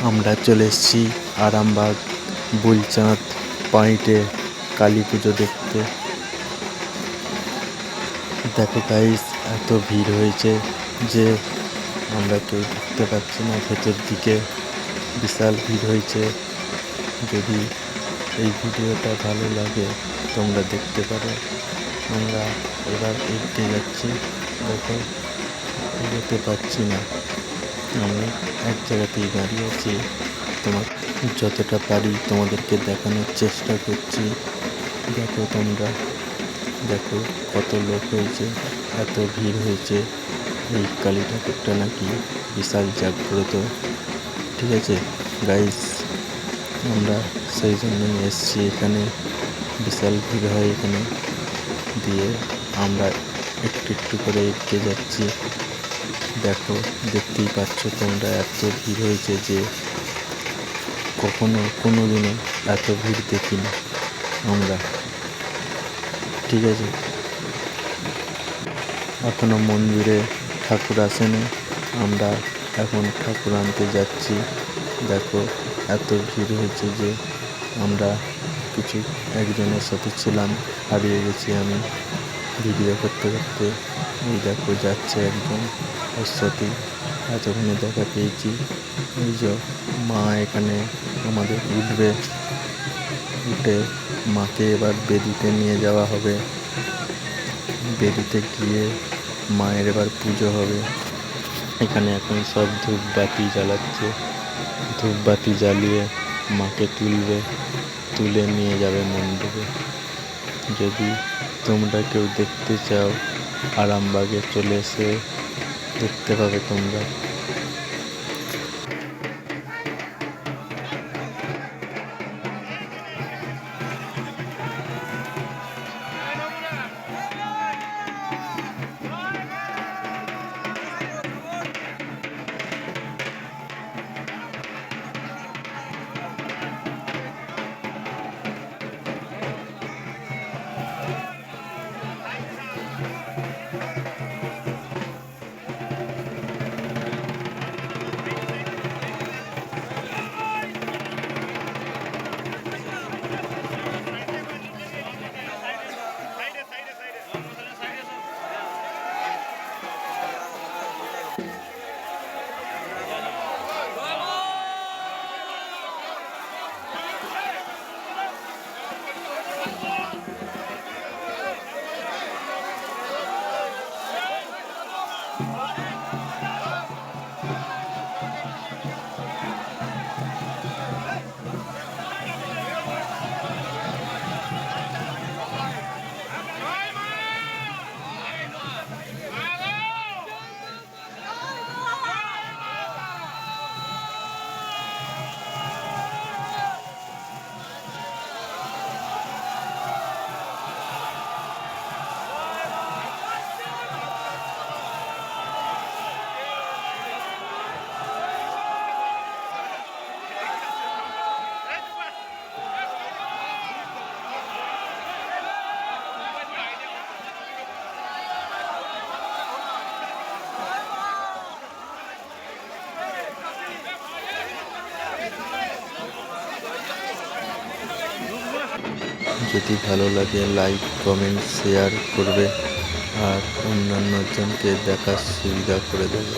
আমরা চলে এসেছি আরামবাগ বুলচাঁদ পয়েন্টে কালী পুজো দেখতে। দেখো গাইস, এত ভিড় হয়েছে যে আমরা কেউ ঢুকতে পারছি না ভেতর দিকে। বিশাল ভিড় হয়েছে। যদি এই ভিডিওটা ভালো লাগে তোমরা দেখতে পারো। আমরা এবার এগিয়ে যাচ্ছি। দেখো, এগোতে পারছি না, আমি এক জায়গাতেই দাঁড়িয়ে আছি। তোমার যতটা পারি তোমাদেরকে দেখানোর চেষ্টা করছি। দেখো তোমরা, দেখো কত লোক হয়েছে, এত ভিড় হয়েছে। এই কালী ঠাকুরটা নাকি বিশাল জাগ্রত। ঠিক আছে গাইস, আমরা সেই জন্যই এসছি এখানে। বিশাল ভিড় হয় এখানে। দিয়ে আমরা একটু একটু করে এগিয়ে যাচ্ছি। দেখো, দেখতেই পাচ্ছ তোমরা, এত ভিড় হয়েছে যে কখনো কোনো দিনও এত ভিড় দেখিনি আমরা। ঠিক আছে, এখনো মন্দিরে ঠাকুর আসেনি, আমরা এখন ঠাকুর আনতে যাচ্ছি। দেখো এত ভিড় হয়েছে যে আমরা কিছু একজনের সাথে ছিলাম, হারিয়ে গেছি আমি ভিডিও করতে করতে। এই দেখো যাচ্ছে একজন, ওর সাথে এতক্ষণে দেখা পেয়েছি। এই যে মা এখানে আমাদের উঠবে, উঠে মাকে এবার বেদিতে নিয়ে যাওয়া হবে। বেদিতে গিয়ে মায়ের এবার পুজো হবে। এখানে এখন সব ধূপবাতি জ্বালাচ্ছে, ধূপবাতি জ্বালিয়ে মাকে তুলবে, তুলে নিয়ে যাবে মণ্ডপে। যদি তোমরা কেউ দেখতে চাও, আরামবাগে চলে এসে দেখতে পাবে তোমরা। যদি ভালো লাগে লাইক, কমেন্ট, শেয়ার করবে আর অন্যান্য জনকে দেখার সুবিধা করে দেবে।